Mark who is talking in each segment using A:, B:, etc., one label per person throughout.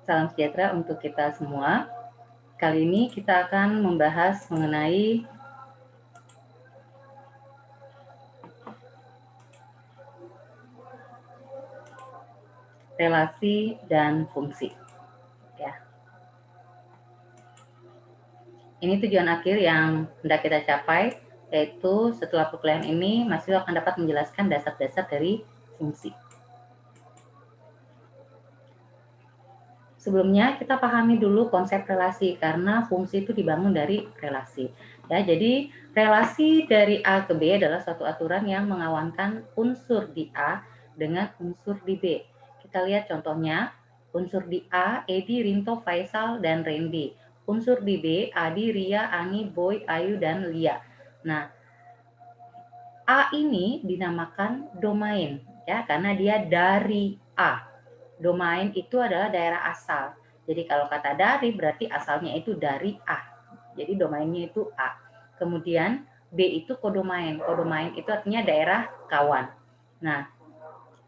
A: Salam sejahtera untuk kita semua. Kali ini kita akan membahas mengenai relasi dan fungsi. Ya. Ini tujuan akhir yang hendak kita capai, yaitu setelah perkuliahan ini mahasiswa akan dapat menjelaskan dasar-dasar dari fungsi. Sebelumnya kita pahami dulu konsep relasi, karena fungsi itu dibangun dari relasi. Ya, jadi relasi dari A ke B adalah suatu aturan yang mengawankan unsur di A dengan unsur di B. Kita lihat contohnya, unsur di A, Edi, Rinto, Faisal, dan Randy. Unsur di B, Adi, Ria, Ani, Boy, Ayu, dan Lia. Nah, A ini dinamakan domain, ya, karena dia dari A. Domain itu adalah daerah asal. Jadi kalau kata dari berarti asalnya itu dari A. Jadi domainnya itu A. Kemudian B itu kodomain. Kodomain itu artinya daerah kawan. Nah,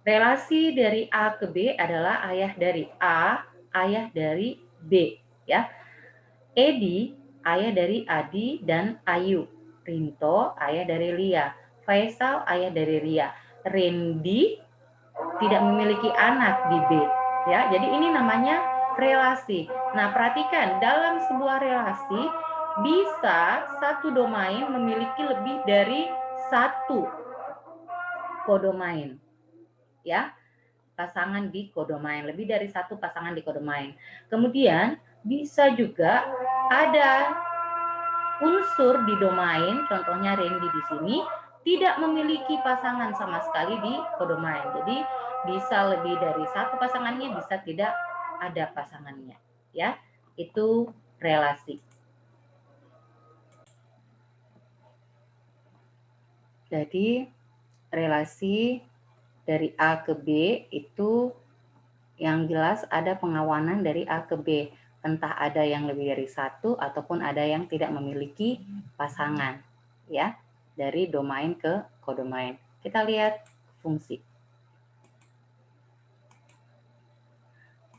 A: relasi dari A ke B adalah ayah dari A, ayah dari B, ya. Edi, ayah dari Adi dan Ayu. Rinto, ayah dari Lia. Faisal, ayah dari Ria. Randy tidak memiliki anak di B, ya. Jadi ini namanya relasi. Nah, perhatikan, dalam sebuah relasi bisa satu domain memiliki lebih dari satu kodomain, ya. Pasangan di kodomain, lebih dari satu pasangan di kodomain. Kemudian bisa juga ada unsur di domain, contohnya Randy di sini tidak memiliki pasangan sama sekali di kodomain. Jadi bisa lebih dari satu pasangannya, bisa tidak ada pasangannya, ya. Itu relasi. Jadi relasi dari A ke B itu yang jelas ada pengawanan dari A ke B. Entah ada yang lebih dari satu ataupun ada yang tidak memiliki pasangan, ya, dari domain ke kodomain. Kita lihat fungsi.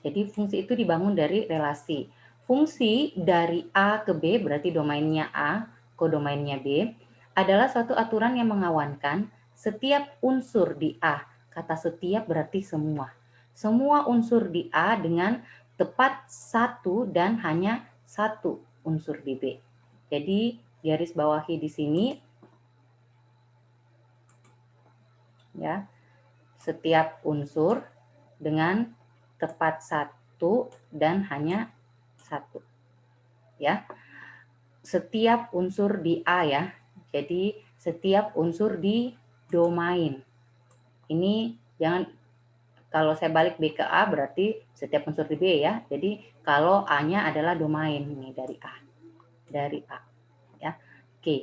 A: Jadi fungsi itu dibangun dari relasi. Fungsi dari A ke B berarti domainnya A, kodomainnya B, adalah suatu aturan yang mengawankan setiap unsur di A. Kata setiap berarti semua. Semua unsur di A dengan tepat satu dan hanya satu unsur di B. Jadi garis bawahi di sini, ya, setiap unsur dengan tepat satu dan hanya satu, ya. Setiap unsur di A, ya. Jadi setiap unsur di domain. Ini jangan, kalau saya balik B ke A berarti setiap unsur di B, ya. Jadi kalau A-nya adalah domain ini dari A. Dari A, ya. Oke.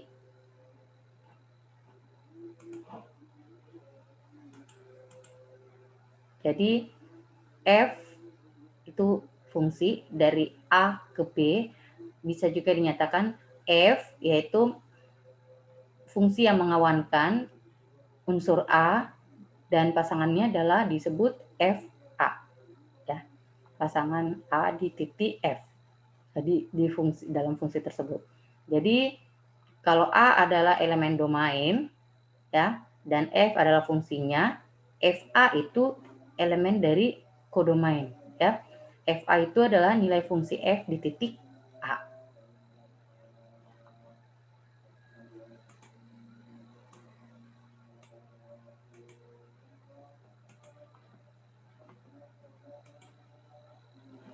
A: Jadi F itu fungsi dari A ke B, bisa juga dinyatakan F yaitu fungsi yang mengawankan unsur A dan pasangannya adalah disebut FA, ya. Pasangan A di titik F. Jadi di fungsi, dalam fungsi tersebut. Jadi kalau A adalah elemen domain, ya, dan F adalah fungsinya, FA itu elemen dari kodomain, ya. FA itu adalah nilai fungsi F di titik A.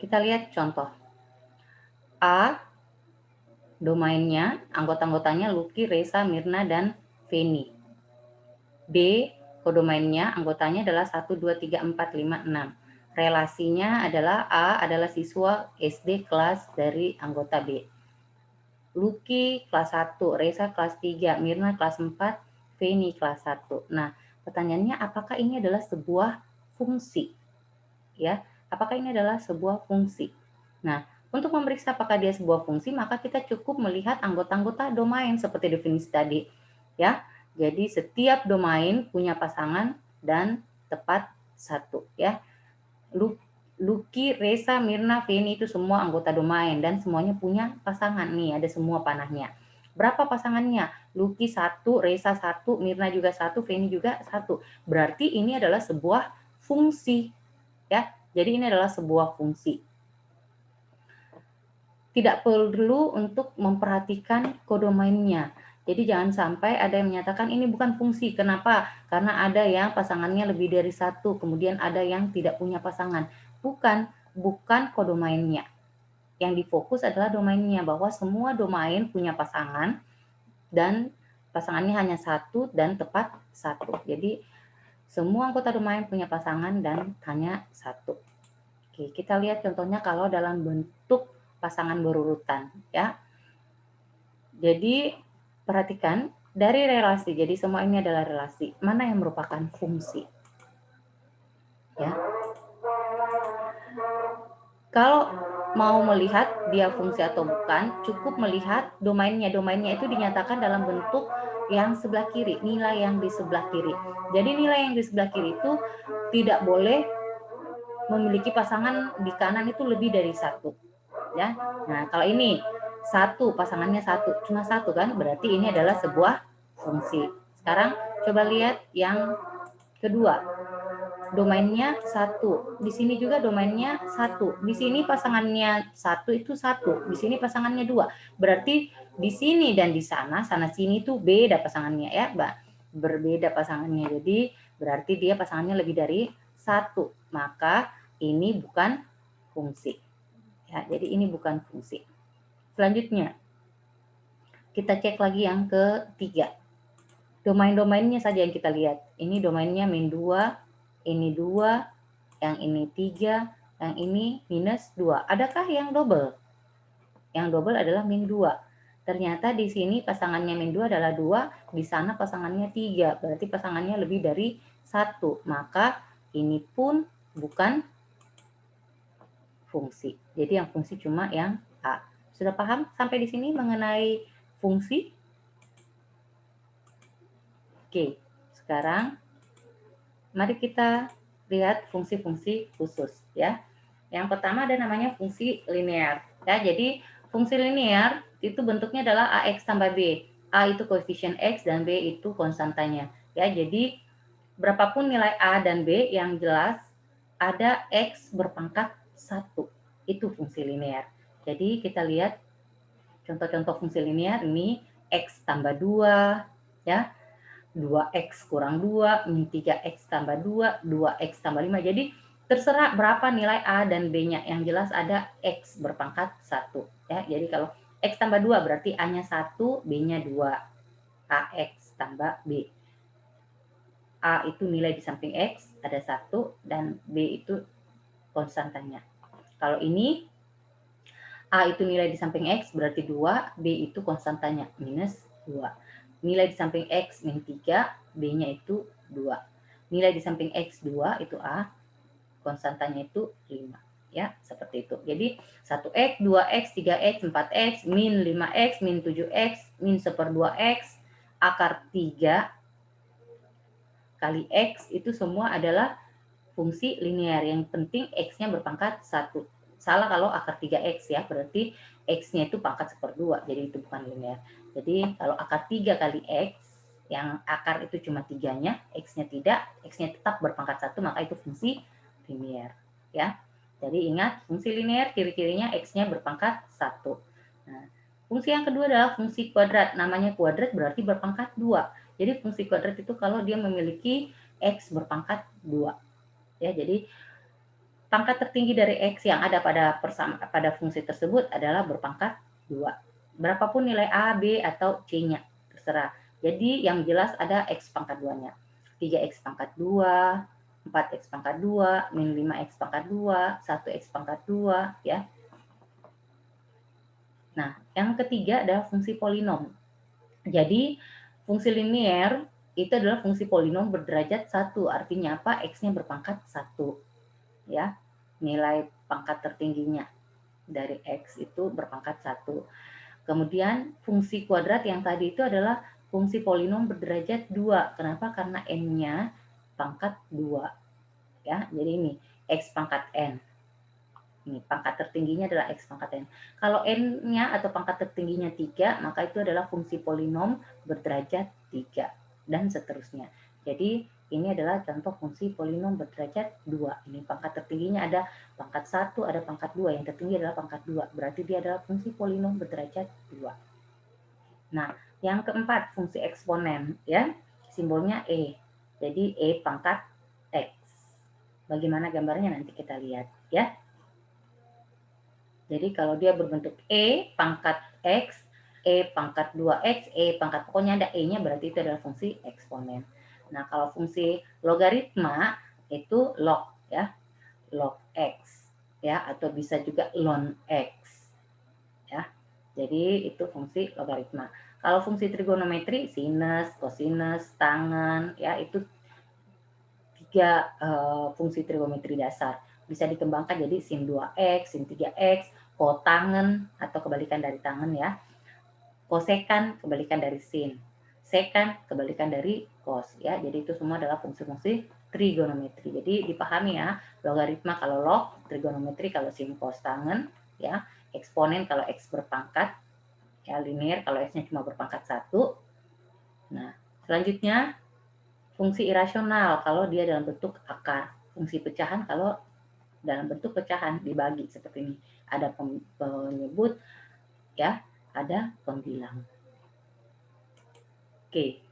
A: Kita lihat contoh. A, domainnya, anggota-anggotanya Lucky, Reza, Mirna, dan Feni. B, kodomainnya, anggotanya adalah 1, 2, 3, 4, 5, 6. Relasinya adalah A adalah siswa SD kelas dari anggota B. Lucky kelas 1, Reza kelas 3, Mirna kelas 4, Feni kelas 1. Nah, pertanyaannya apakah ini adalah sebuah fungsi? Ya, apakah ini adalah sebuah fungsi? Nah, untuk memeriksa apakah dia sebuah fungsi, maka kita cukup melihat anggota-anggota domain seperti definisi tadi, ya. Jadi setiap domain punya pasangan dan tepat satu, ya. Lucky, Reza, Mirna, Feni itu semua anggota domain dan semuanya punya pasangan. Nih, ada semua panahnya. Berapa pasangannya? Lucky 1, Reza 1, Mirna juga 1, Feni juga 1. Berarti ini adalah sebuah fungsi. Ya, jadi ini adalah sebuah fungsi. Tidak perlu untuk memperhatikan kodomainnya. Jadi jangan sampai ada yang menyatakan ini bukan fungsi. Kenapa? Karena ada yang pasangannya lebih dari satu, kemudian ada yang tidak punya pasangan. Bukan kodomainnya. Yang difokus adalah domainnya, bahwa semua domain punya pasangan dan pasangannya hanya satu dan tepat satu. Jadi semua anggota domain punya pasangan dan hanya satu. Oke, kita lihat contohnya kalau dalam bentuk pasangan berurutan, ya. Jadi perhatikan dari relasi. Jadi semua ini adalah relasi. Mana yang merupakan fungsi? Ya. Kalau mau melihat dia fungsi atau bukan, cukup melihat domainnya. Domainnya itu dinyatakan dalam bentuk yang sebelah kiri, nilai yang di sebelah kiri. Jadi nilai yang di sebelah kiri itu tidak boleh memiliki pasangan di kanan itu lebih dari satu. Ya. Nah, kalau ini satu, pasangannya satu, cuma satu kan, berarti ini adalah sebuah fungsi. Sekarang coba lihat yang kedua, domainnya satu, di sini juga domainnya satu, di sini pasangannya satu itu satu, di sini pasangannya dua, berarti di sini dan di sana, sana sini tuh beda pasangannya ya, Mbak, berbeda pasangannya, jadi berarti dia pasangannya lebih dari satu, maka ini bukan fungsi. Ya, jadi ini bukan fungsi. Selanjutnya, kita cek lagi yang ketiga. Domain-domainnya saja yang kita lihat. Ini domainnya min 2, ini 2, yang ini 3, yang ini minus 2. Adakah yang double? Yang double adalah min 2. Ternyata di sini pasangannya min 2 adalah 2, di sana pasangannya 3. Berarti pasangannya lebih dari 1. Maka ini pun bukan fungsi. Jadi yang fungsi cuma yang A. Sudah paham sampai di sini mengenai fungsi? Oke, sekarang mari kita lihat fungsi-fungsi khusus ya. Yang pertama ada namanya fungsi linear. Ya, jadi fungsi linear itu bentuknya adalah AX tambah B. A itu koefisien X dan B itu konstantanya. Ya, jadi berapapun nilai A dan B yang jelas ada X berpangkat 1. Itu fungsi linear. Jadi kita lihat contoh-contoh fungsi linear ini X tambah 2, ya, 2X kurang 2, min 3X tambah 2, 2X tambah 5. Jadi terserah berapa nilai A dan B-nya. Yang jelas ada X berpangkat 1. Ya, jadi kalau X tambah 2 berarti A-nya 1, B-nya 2. AX tambah B. A itu nilai di samping X, ada 1, dan B itu konstantanya. Kalau ini A itu nilai di samping X berarti 2, B itu konstantanya, minus 2. Nilai di samping X min 3, B-nya itu 2. Nilai di samping X 2 itu A, konstantanya itu 5. Ya, seperti itu. Jadi 1X, 2X, 3X, 4X, min 5X, min 7X, min 1/2X, akar 3 kali X itu semua adalah fungsi linear. Yang penting X-nya berpangkat 1. Salah kalau akar 3X ya, berarti X-nya itu pangkat 1/2, jadi itu bukan linear. Jadi kalau akar 3 kali X, yang akar itu cuma 3-nya, X-nya tidak, X-nya tetap berpangkat 1, maka itu fungsi linear. Ya. Jadi ingat, fungsi linear ciri-cirinya X-nya berpangkat 1. Nah, fungsi yang kedua adalah fungsi kuadrat. Namanya kuadrat berarti berpangkat 2. Jadi fungsi kuadrat itu kalau dia memiliki X berpangkat 2. Ya, jadi pangkat tertinggi dari X yang ada pada fungsi tersebut adalah berpangkat 2. Berapapun nilai A, B, atau C-nya, terserah. Jadi yang jelas ada X pangkat 2-nya. 3X pangkat 2, 4X pangkat 2, min 5X pangkat 2, 1X pangkat 2, ya. Nah, yang ketiga adalah fungsi polinom. Jadi, fungsi linear itu adalah fungsi polinom berderajat 1. Artinya apa? X-nya berpangkat 1. Ya, nilai pangkat tertingginya dari X itu berpangkat 1. Kemudian fungsi kuadrat yang tadi itu adalah fungsi polinom berderajat 2. Kenapa? Karena N-nya pangkat 2. Ya, jadi ini X pangkat N. Ini pangkat tertingginya adalah X pangkat N. Kalau N-nya atau pangkat tertingginya 3, maka itu adalah fungsi polinom berderajat 3, dan seterusnya. Jadi, ini adalah contoh fungsi polinom berderajat 2. Ini pangkat tertingginya ada pangkat 1, ada pangkat 2. Yang tertinggi adalah pangkat 2. Berarti dia adalah fungsi polinom berderajat 2. Nah, yang keempat, fungsi eksponen, ya. Simbolnya E. Jadi, E pangkat X. Bagaimana gambarnya nanti kita lihat, ya. Jadi kalau dia berbentuk E pangkat X, E pangkat 2X, E pangkat, pokoknya ada E-nya, berarti itu adalah fungsi eksponen. Nah, kalau fungsi logaritma itu log, ya, log X, ya, atau bisa juga ln X, ya. Jadi itu fungsi logaritma. Kalau fungsi trigonometri, sinus, kosinus, tangen, ya, itu 3 fungsi trigonometri dasar. Bisa dikembangkan jadi sin 2X, sin 3X, kotangen atau kebalikan dari tangen, ya. Kosekan kebalikan dari sin. Sekan kebalikan dari cos, ya. Jadi itu semua adalah fungsi-fungsi trigonometri. Jadi dipahami, ya, logaritma kalau log, trigonometri kalau sin cos tangen, ya. Eksponen kalau X berpangkat, ya, linear kalau X-nya cuma berpangkat 1. Nah, selanjutnya fungsi irasional kalau dia dalam bentuk akar. Fungsi pecahan kalau dalam bentuk pecahan dibagi seperti ini. Ada penyebut, ya, ada pembilang. Oke.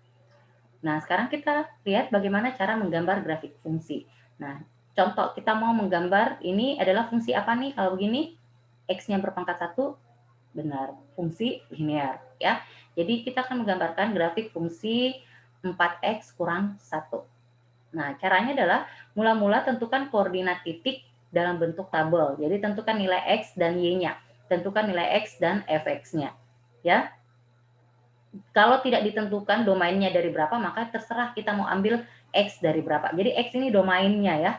A: Nah, sekarang kita lihat bagaimana cara menggambar grafik fungsi. Nah, contoh kita mau menggambar ini adalah fungsi apa nih kalau begini? X-nya berpangkat 1, benar, fungsi linear, ya. Jadi kita akan menggambarkan grafik fungsi 4X kurang 1. Nah, caranya adalah mula-mula tentukan koordinat titik dalam bentuk tabel. Jadi tentukan nilai X dan Y-nya. Tentukan nilai X dan Fx-nya. Ya. Kalau tidak ditentukan domainnya dari berapa, maka terserah kita mau ambil X dari berapa. Jadi X ini domainnya, ya.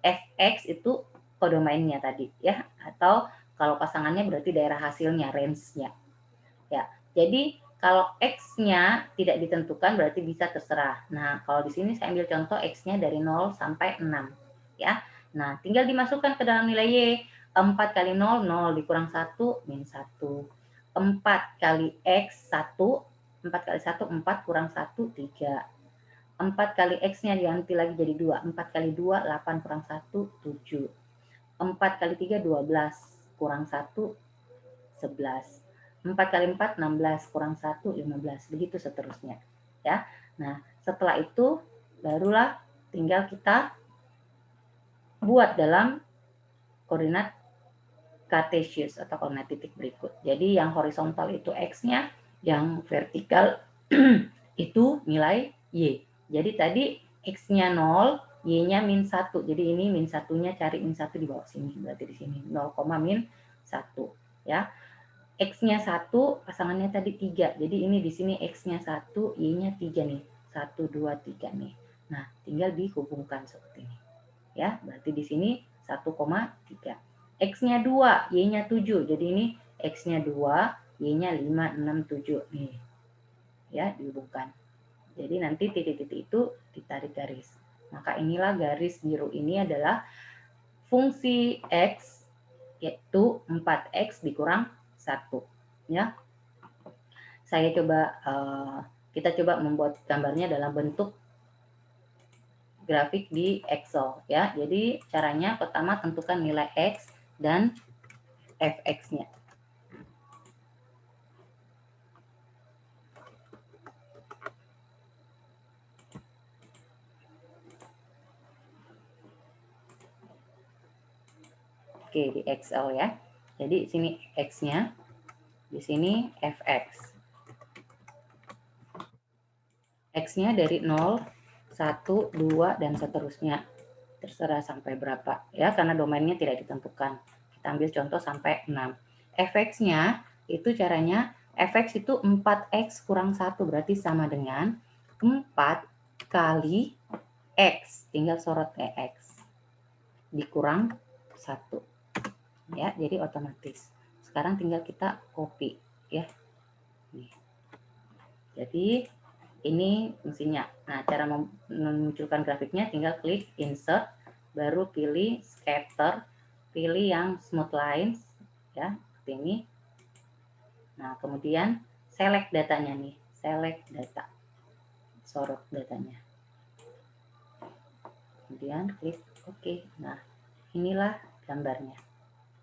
A: Fx itu kodomainnya tadi, ya. Atau kalau pasangannya berarti daerah hasilnya, range-nya. Ya. Jadi kalau X-nya tidak ditentukan berarti bisa terserah. Nah, kalau di sini saya ambil contoh X-nya dari 0 sampai 6. Ya. Nah, tinggal dimasukkan ke dalam nilai Y. 4 kali 0, 0 dikurang 1, min 1. 4 kali X, 1. 4 kali 1, 4 kurang 1, 3. 4 kali X-nya diganti lagi jadi 2. 4 kali 2, 8 kurang 1, 7. 4 kali 3, 12. Kurang 1, 11. 4 kali 4, 16. Kurang 1, 15. Begitu seterusnya. Ya. Nah, setelah itu, barulah tinggal kita buat dalam koordinat Cartesius atau koordinat titik berikut. Jadi yang horizontal itu X-nya, yang vertikal itu nilai Y. Jadi tadi X-nya 0, Y-nya min 1. Jadi ini min 1-nya cari min 1 di bawah sini. Berarti di sini 0, min 1. Ya. X-nya 1, pasangannya tadi 3. Jadi ini di sini X-nya 1, Y-nya 3 nih. 1, 2, 3 nih. Nah, tinggal dihubungkan seperti ini. Ya, berarti di sini 1,3. X-nya 2, Y-nya 7. Jadi ini X-nya 2, Y-nya 5, 6, 7. Nih. Ya, dihubungkan. Jadi nanti titik-titik itu ditarik garis. Maka inilah garis biru ini adalah fungsi X, yaitu 4X dikurang 1. Ya. Saya coba, kita coba membuat gambarnya dalam bentuk grafik di Excel, ya. Jadi caranya pertama tentukan nilai X dan Fx-nya. Oke, di Excel, ya. Jadi sini X-nya, di sini Fx. X-nya dari 0, 1, 2, dan seterusnya. Terserah sampai berapa, ya, karena domainnya tidak ditentukan. Kita ambil contoh sampai 6. Fx-nya itu caranya, Fx itu 4X kurang 1, berarti sama dengan 4 kali X, tinggal sorot X, dikurang 1. Ya, jadi otomatis. Sekarang tinggal kita copy, ya. Nih. Jadi ini fungsinya. Nah, cara memunculkan grafiknya tinggal klik insert, baru pilih scatter, pilih yang smooth lines, ya, seperti ini. Nah, kemudian select datanya nih, select data, sorot datanya. Kemudian klik OK. Nah, inilah gambarnya,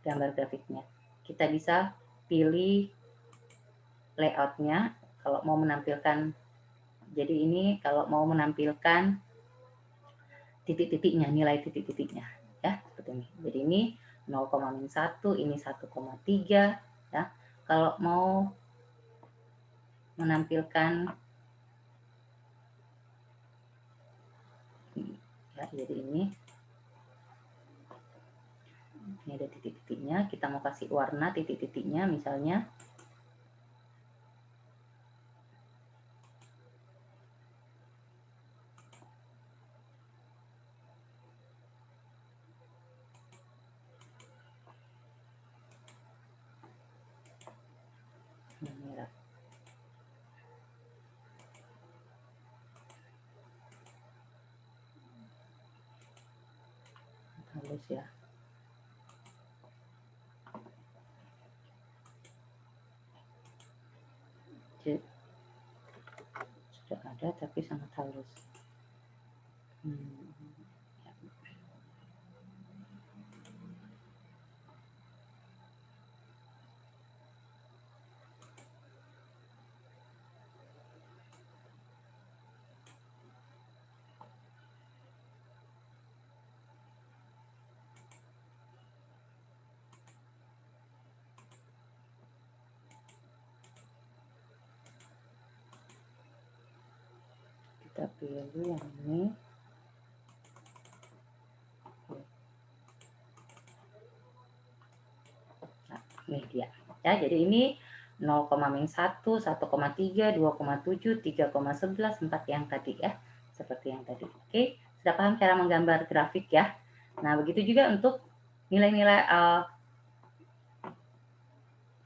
A: gambar grafiknya. Kita bisa pilih layoutnya kalau mau menampilkan. Jadi ini kalau mau menampilkan titik-titiknya, nilai titik-titiknya, ya, seperti ini. Jadi ini 0,1, ini 1,3, ya. Kalau mau menampilkan, ya, jadi ini ada titik-titiknya. Kita mau kasih warna titik-titiknya, misalnya merah. Halus ya. Sudah ada tapi sangat halus. Kita pilih yang ini. Nah, ini dia. Ya, jadi ini 0,-1, 1,3, 2,7, 3,11, 4 yang tadi ya. Seperti yang tadi. Oke, sudah paham cara menggambar grafik ya. Nah, begitu juga untuk nilai-nilai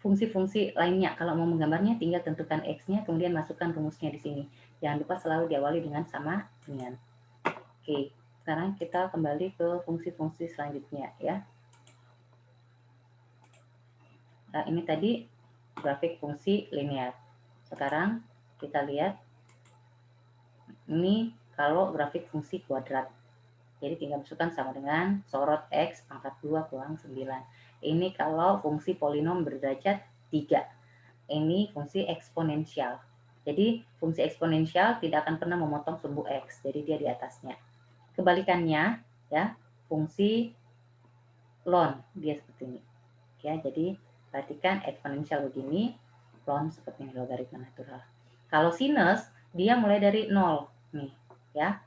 A: fungsi-fungsi lainnya. Kalau mau menggambarnya tinggal tentukan X-nya, kemudian masukkan rumusnya di sini. Jangan lupa selalu diawali dengan sama dengan. Oke, sekarang kita kembali ke fungsi-fungsi selanjutnya ya. Nah, ini tadi grafik fungsi linear. Sekarang kita lihat ini kalau grafik fungsi kuadrat. Jadi tinggal masukkan sama dengan sorot X pangkat 2 kurang 9. Ini kalau fungsi polinom berderajat 3. Ini fungsi eksponensial. Jadi fungsi eksponensial tidak akan pernah memotong sumbu X. Jadi dia di atasnya. Kebalikannya ya, fungsi ln dia seperti ini. Ya, jadi perhatikan eksponensial begini, ln seperti ini, logaritma natural. Kalau sinus dia mulai dari 0 nih, ya.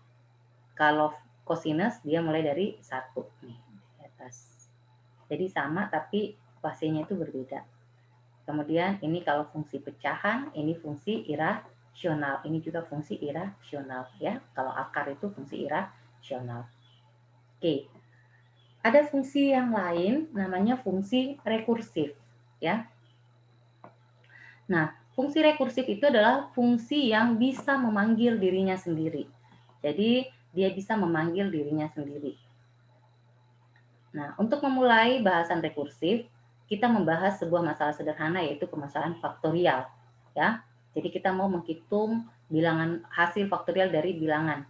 A: Kalau kosinus dia mulai dari 1 nih di atas. Jadi sama tapi fasenya itu berbeda. Kemudian ini kalau fungsi pecahan, ini fungsi irasional. Ini juga fungsi irasional ya. Kalau akar itu fungsi irasional. Oke. Ada fungsi yang lain namanya fungsi rekursif ya. Nah, fungsi rekursif itu adalah fungsi yang bisa memanggil dirinya sendiri. Jadi, dia bisa memanggil dirinya sendiri. Nah, untuk memulai bahasan rekursif, kita membahas sebuah masalah sederhana yaitu permasalahan faktorial, ya. Jadi kita mau menghitung bilangan hasil faktorial dari bilangan.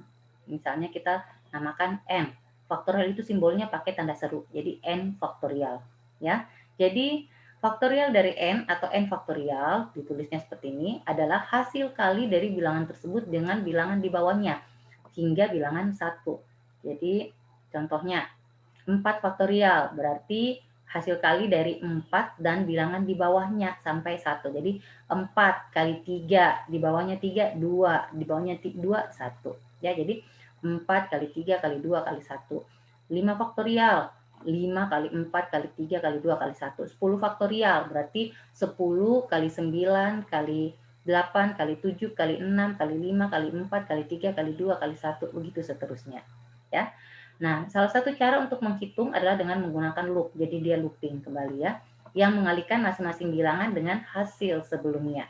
A: Misalnya kita namakan n. Faktorial itu simbolnya pakai tanda seru. Jadi n faktorial, ya. Jadi faktorial dari n atau n faktorial ditulisnya seperti ini adalah hasil kali dari bilangan tersebut dengan bilangan di bawahnya hingga bilangan 1. Jadi contohnya 4 faktorial, berarti hasil kali dari 4 dan bilangan di bawahnya sampai 1. Jadi 4 kali 3, di bawahnya 3, 2, di bawahnya 2, 1. Ya, jadi 4 kali 3 kali 2 kali 1. 5 faktorial, 5 kali 4 kali 3 kali 2 kali 1. 10 faktorial, berarti 10 kali 9 kali 8 kali 7 kali 6 kali 5 kali 4 kali 3 kali 2 kali 1, begitu seterusnya. Ya. Nah, salah satu cara untuk menghitung adalah dengan menggunakan loop. Jadi dia looping kembali ya, yang mengalihkan masing-masing bilangan dengan hasil sebelumnya.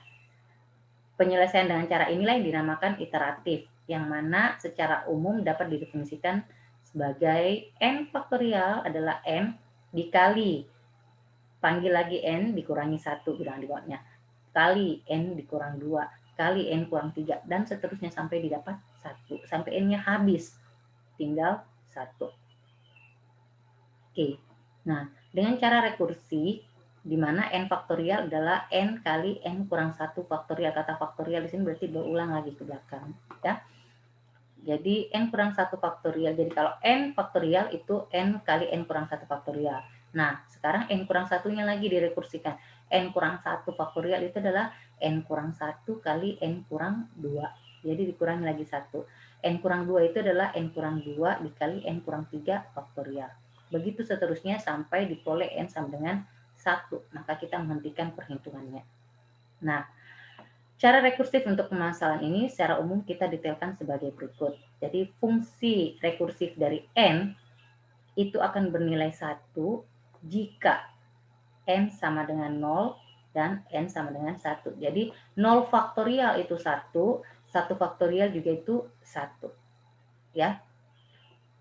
A: Penyelesaian dengan cara inilah yang dinamakan iteratif, yang mana secara umum dapat didefinisikan sebagai n faktorial adalah n dikali panggil lagi n dikurangi 1 bilangan di bawahnya, kali n dikurang 2, kali n kurang 3, dan seterusnya sampai didapat 1, sampai n-nya habis, tinggal 1. Oke, nah dengan cara rekursi, di mana n faktorial adalah n kali n kurang 1 faktorial. Kata faktorial di sini berarti berulang lagi ke belakang, ya. Jadi n kurang 1 faktorial. Jadi kalau n faktorial itu n kali n kurang 1 faktorial. Nah, sekarang n kurang 1-nya lagi direkursikan. N kurang 1 faktorial itu adalah n kurang 1 kali n kurang 2. Jadi dikurangi lagi 1. N kurang 2 itu adalah n kurang 2 dikali n kurang 3 faktorial. Begitu seterusnya sampai diperoleh n sama dengan 1. Maka kita menghentikan perhitungannya. Nah, cara rekursif untuk permasalahan ini secara umum kita detailkan sebagai berikut. Jadi fungsi rekursif dari n itu akan bernilai 1 jika n sama dengan 0 dan n sama dengan 1. Jadi 0 faktorial itu 1, 1 faktorial juga itu 1. Ya.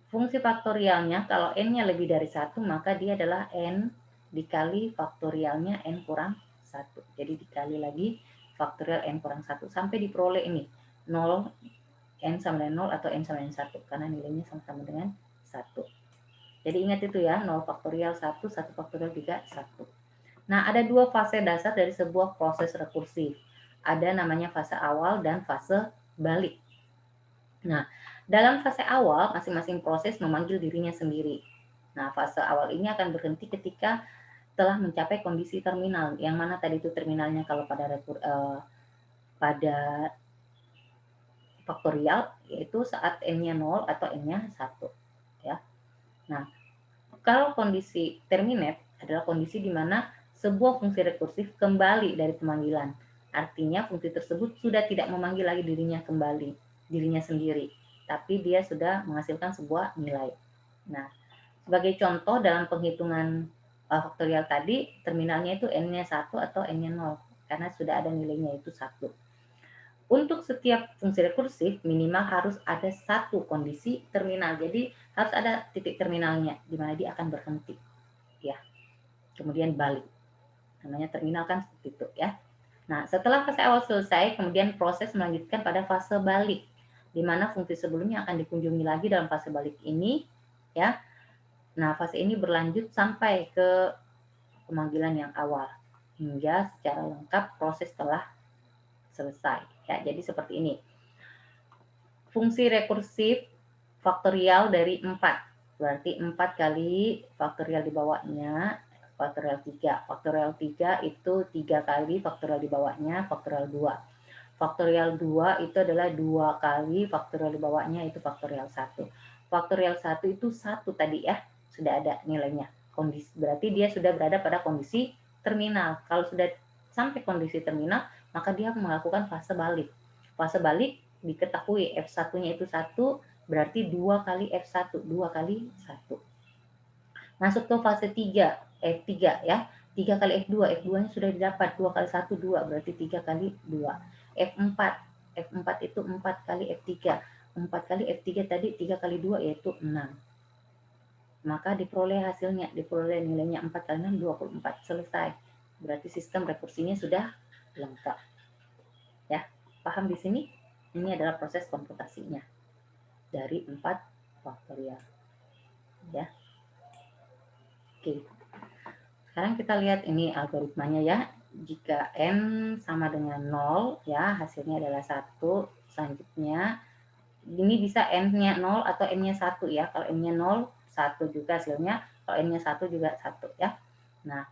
A: Fungsi faktorialnya kalau n-nya lebih dari 1 maka dia adalah n dikali faktorialnya n kurang 1. Jadi dikali lagi faktorial n kurang 1 sampai diperoleh ini 0, n sama dengan 0 atau n sama dengan 1 karena nilainya sama-sama dengan 1. Jadi ingat itu ya, 0 faktorial 1, 1 faktorial juga 1. Nah, ada dua fase dasar dari sebuah proses rekursif. Ada namanya fase awal dan fase balik. Nah, dalam fase awal masing-masing proses memanggil dirinya sendiri. Nah, fase awal ini akan berhenti ketika telah mencapai kondisi terminal. Yang mana tadi itu terminalnya kalau pada faktorial yaitu saat n-nya 0 atau n-nya 1 ya. Nah, kalau kondisi terminate adalah kondisi di mana sebuah fungsi rekursif kembali dari pemanggilan. Artinya fungsi tersebut sudah tidak memanggil lagi dirinya sendiri, tapi dia sudah menghasilkan sebuah nilai. Nah, sebagai contoh dalam penghitungan faktorial tadi, terminalnya itu n-nya 1 atau n-nya 0 karena sudah ada nilainya itu 1. Untuk setiap fungsi rekursif minimal harus ada satu kondisi terminal. Jadi harus ada titik terminalnya di mana dia akan berhenti. Ya. Kemudian balik. Namanya terminal kan seperti itu ya. Nah, setelah fase awal selesai, kemudian proses melanjutkan pada fase balik di mana fungsi sebelumnya akan dikunjungi lagi dalam fase balik ini ya. Nah, fase ini berlanjut sampai ke pemanggilan yang awal hingga secara lengkap proses telah selesai. Ya, jadi seperti ini. Fungsi rekursif faktorial dari 4. Berarti 4 kali faktorial di bawahnya, faktorial 3. Faktorial 3 itu 3 kali faktorial di bawahnya, faktorial 2. Faktorial 2 itu adalah 2 kali faktorial di bawahnya, itu faktorial 1. Faktorial 1 itu 1 tadi ya, sudah ada nilainya. Berarti dia sudah berada pada kondisi terminal. Kalau sudah sampai kondisi terminal, maka dia melakukan fase balik. Fase balik diketahui F1-nya itu 1, berarti 2 kali F1, 2 kali 1. Masuk ke fase 3, F3 ya. 3 kali F2, F2-nya sudah didapat, 2 kali 1, 2, berarti 3 kali 2. F4, F4 itu 4 kali F3. 4 kali F3 tadi 3 kali 2 yaitu 6. Maka diperoleh hasilnya, diperoleh nilainya 4 kali 6, 24. Selesai. Berarti sistem rekursinya sudah lengkap. Ya, paham di sini? Ini adalah proses komputasinya dari 4 faktorial. Ya. Oke. Sekarang kita lihat ini algoritmanya ya. Jika n sama dengan 0 ya, hasilnya adalah 1. Selanjutnya ini bisa n-nya 0 atau n-nya 1 ya. Kalau n-nya 0, 1 juga hasilnya. Kalau n-nya 1 juga 1 ya. Nah,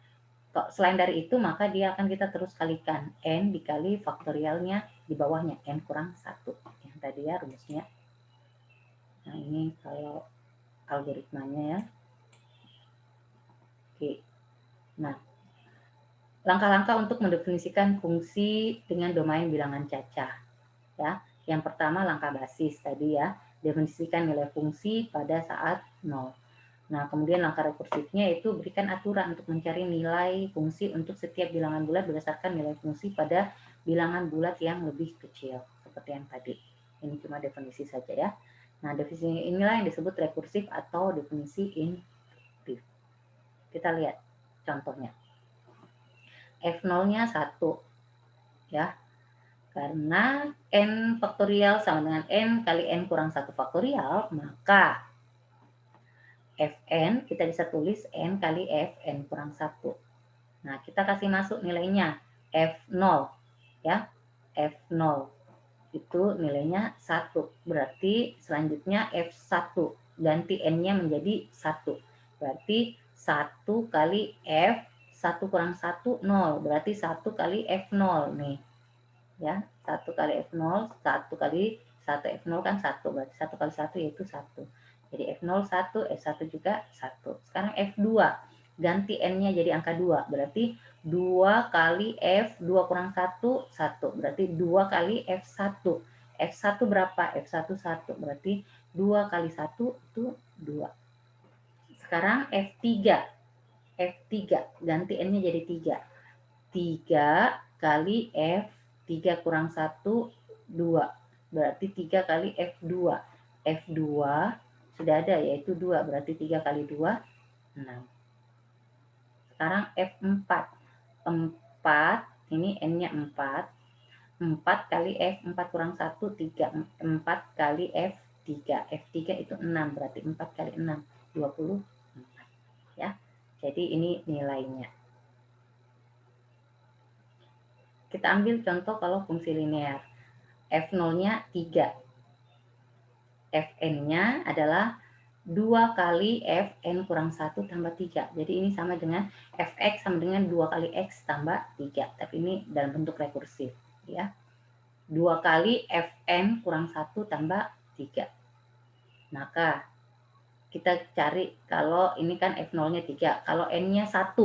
A: selain dari itu maka dia akan kita terus kalikan n dikali faktorialnya di bawahnya n kurang 1 yang tadi ya rumusnya. Nah, ini kalau algoritmanya ya. Oke. Nah, langkah-langkah untuk mendefinisikan fungsi dengan domain bilangan cacah. Ya, yang pertama langkah basis tadi ya, definisikan nilai fungsi pada saat 0. Nah, kemudian langkah rekursifnya itu berikan aturan untuk mencari nilai fungsi untuk setiap bilangan bulat berdasarkan nilai fungsi pada bilangan bulat yang lebih kecil, seperti yang tadi. Ini cuma definisi saja ya. Nah, definisi inilah yang disebut rekursif atau definisi induktif. Kita lihat contohnya. F0-nya 1 ya. Karena n faktorial sama dengan n kali n kurang 1 faktorial, maka Fn kita bisa tulis n kali Fn kurang 1. Nah, kita kasih masuk nilainya F0 ya. F0 itu nilainya 1. Berarti selanjutnya F1 ganti n-nya menjadi 1. Berarti 1 kali F 1 kurang 1 0. Berarti 1 kali F0 nih. Ya, 1 kali F0, 1 kali 1 F0 kan 1. Berarti 1 kali 1 yaitu 1. Jadi F0 1, F1 juga 1. Sekarang F2. Ganti n-nya jadi angka 2. Berarti 2 kali F2 kurang 1, 1. Berarti 2 kali F1. F1 berapa? F1 1. Berarti 2 kali 1 itu 2. Sekarang F3. F3. Ganti n-nya jadi 3. 3 kali F3 kurang 1, 2. Berarti 3 kali F2. F2 sudah ada yaitu 2. Berarti 3 kali 2, 6. Sekarang F4. 4, ini N-nya 4. 4 kali F4 kurang 1, 3. 4 kali F3. F3 itu 6. Berarti 4 kali 6, 24. Ya. Jadi ini nilainya. Kita ambil contoh kalau fungsi linear. F0-nya 3. Fn-nya adalah 2 kali Fn kurang 1 tambah 3. Jadi ini sama dengan Fx sama dengan 2 kali X tambah 3. Tapi ini dalam bentuk rekursif. Ya. 2 kali Fn kurang 1 tambah 3. Maka kita cari kalau ini kan F0-nya 3. Kalau N-nya 1.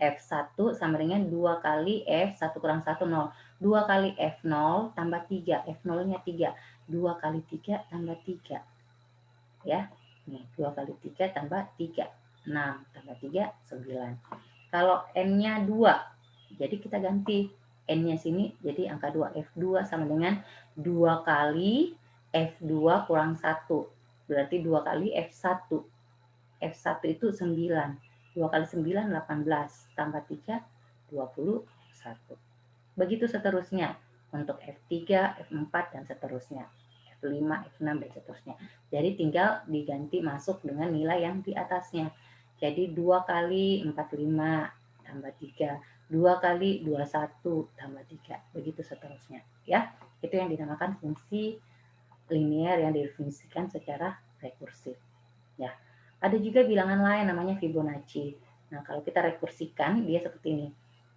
A: F1 sama dengan 2 kali F1 kurang 1, 0. 2 kali F0 tambah 3. F0-nya 3. 2 kali 3 tambah 3. Ya. Nih, 2 kali 3 tambah 3. 6 tambah 3, 9. Kalau N-nya 2. Jadi kita ganti. N-nya sini jadi angka 2. F2 sama dengan 2 kali F2 kurang 1. Berarti 2 kali F1. F1 itu 9. 2 kali 9, 18. Tambah 3, 21. Begitu seterusnya. Untuk F3, F4, dan seterusnya. F5, F6, dan seterusnya. Jadi tinggal diganti masuk dengan nilai yang di atasnya. Jadi 2 kali 45 tambah 3. 2 kali 21 tambah 3. Begitu seterusnya. Ya, itu yang dinamakan fungsi linear yang didefinisikan secara rekursif. Ya. Ada juga bilangan lain namanya Fibonacci. Nah, kalau kita rekursikan, dia seperti ini.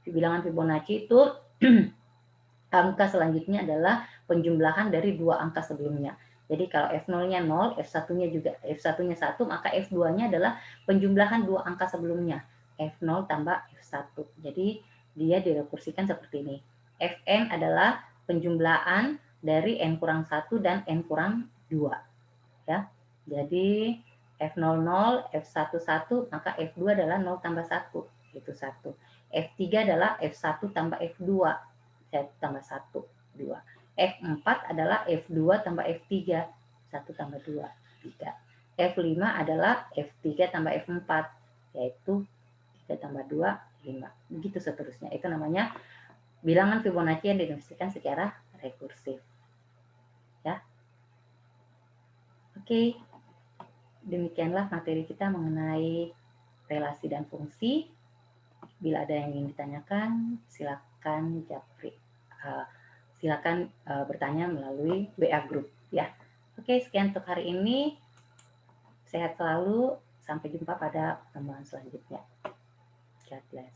A: Bilangan Fibonacci itu angka selanjutnya adalah penjumlahan dari dua angka sebelumnya. Jadi kalau F0-nya 0, F1-nya juga F1-nya 1, maka F2-nya adalah penjumlahan dua angka sebelumnya. F0 tambah F1. Jadi dia direkursikan seperti ini. Fn adalah penjumlahan dari n kurang 1 dan n kurang 2. Ya. Jadi F00, F11, maka F2 adalah 0 tambah 1, itu 1. F3 adalah F1 tambah F2, 1 tambah 1, 2. F4 adalah F2 tambah F3, 1 tambah 2, 3. F5 adalah F3 tambah F4, yaitu 3 tambah 2, 5. Begitu seterusnya. Itu namanya bilangan Fibonacci yang didefinisikan secara rekursif. Ya. Oke. Demikianlah materi kita mengenai relasi dan fungsi. Bila ada yang ingin ditanyakan, silakan japri. Silakan bertanya melalui WA Group ya. Oke, sekian untuk hari ini. Sehat selalu. Sampai jumpa pada pertemuan selanjutnya. God bless.